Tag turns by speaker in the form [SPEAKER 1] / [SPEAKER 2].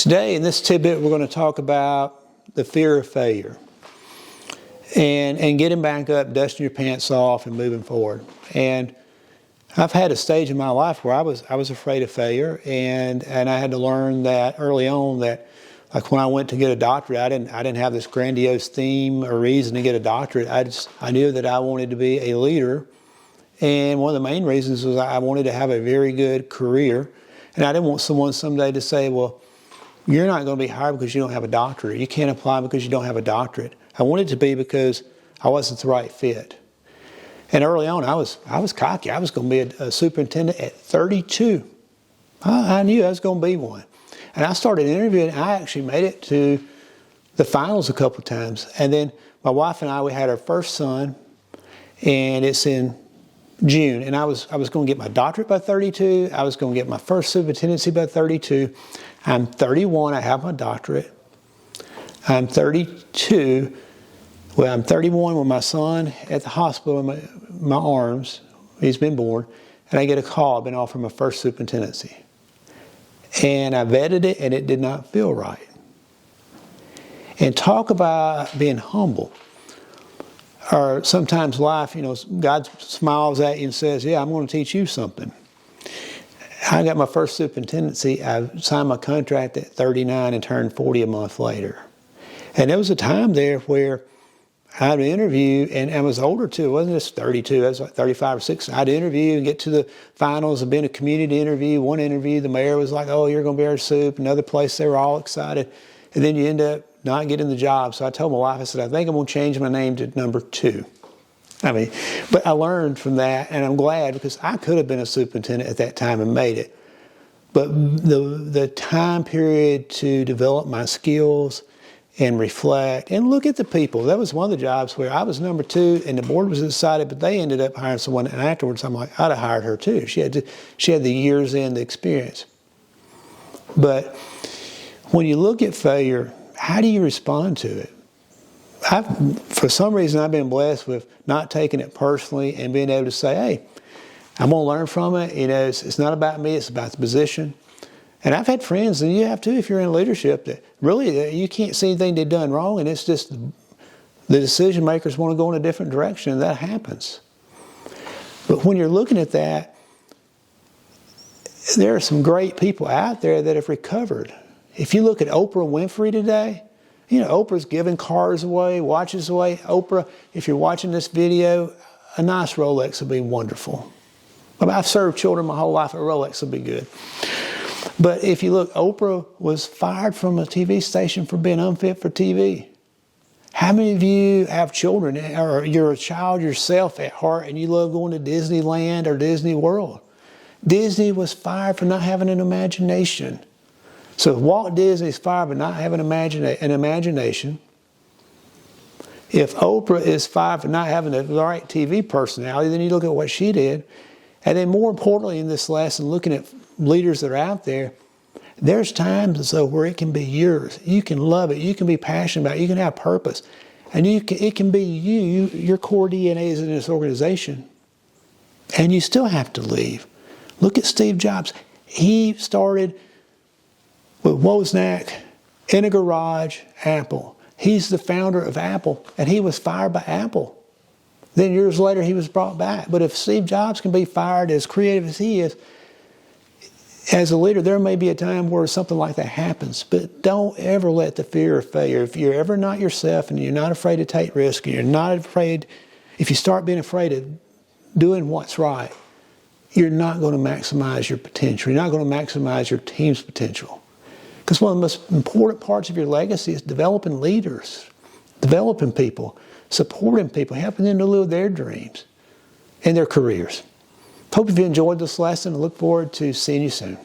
[SPEAKER 1] Today, in this tidbit, we're going to talk about the fear of failure and getting back up, dusting your pants off, and moving forward. And I've had a stage in my life where I was afraid of failure, and I had to learn that early on that, like when I went to get a doctorate, I didn't have this grandiose theme or reason to get a doctorate. I knew that I wanted to be a leader, and one of the main reasons was I wanted to have a very good career, and I didn't want someone someday to say, well, you're not going to be hired because you don't have a doctorate. You can't apply because you don't have a doctorate. I wanted to be because I wasn't the right fit. And early on, I was cocky. I was going to be a superintendent at 32. I knew I was going to be one. And I started interviewing. I actually made it to the finals a couple of times. And then my wife and I, we had our first son, and it's in June. And I was going to get my doctorate by 32. I was going to get my first superintendency by 32. I'm 31. I have my doctorate. I'm 32. Well, I'm 31 with my son at the hospital in my arms. He's been born. And I get a call. I've been offered my first superintendency. And I vetted it, and it did not feel right. And talk about being humble. Or sometimes life, God smiles at you and says, yeah, I'm going to teach you something. I got my first superintendency. I signed my contract at 39 and turned 40 a month later. And there was a time there where I had an interview, and I was older too. It wasn't just 32. I was like 35 or 6. I'd interview and get to the finals and be in a community interview. One interview, the mayor was like, oh, you're going to be our soup. Another place, they were all excited. And then you end up not getting the job. So I told my wife, I said, I think I'm going to change my name to number 2. But I learned from that, and I'm glad because I could have been a superintendent at that time and made it. But the time period to develop my skills and reflect and look at the people. That was one of the jobs where I was number 2 and the board was decided, but they ended up hiring someone. And afterwards, I'm like, I'd have hired her too. She had the years in the experience. But when you look at failure, how do you respond to it? For some reason, I've been blessed with not taking it personally and being able to say, hey, I'm going to learn from it. It's not about me. It's about the position. And I've had friends, and you have too if you're in leadership, that really you can't see anything they've done wrong, and it's just the decision makers want to go in a different direction, and that happens. But when you're looking at that, there are some great people out there that have recovered. If you look at Oprah Winfrey today, Oprah's giving cars away, watches away. Oprah, if you're watching this video, a nice Rolex would be wonderful. I've served children my whole life. A Rolex would be good. But if you look, Oprah was fired from a TV station for being unfit for TV. How many of you have children, or you're a child yourself at heart, and you love going to Disneyland or Disney World? Disney was fired for not having an imagination. So if Walt Disney's fired for not having an imagination, if Oprah is fired for not having the right TV personality, then you look at what she did. And then more importantly in this lesson, looking at leaders that are out there, there's times where it can be yours. You can love it. You can be passionate about it. You can have purpose. And it can be your core DNA is in this organization. And you still have to leave. Look at Steve Jobs. He started with Wozniak in a garage, Apple. He's the founder of Apple, and he was fired by Apple. Then years later, he was brought back. But if Steve Jobs can be fired as creative as he is, as a leader, there may be a time where something like that happens. But don't ever let the fear of failure, if you're ever not yourself and you're not afraid to take risks, and you're not afraid, if you start being afraid of doing what's right, you're not going to maximize your potential. You're not going to maximize your team's potential. Because one of the most important parts of your legacy is developing leaders, developing people, supporting people, helping them to live their dreams and their careers. Hope you've enjoyed this lesson and look forward to seeing you soon.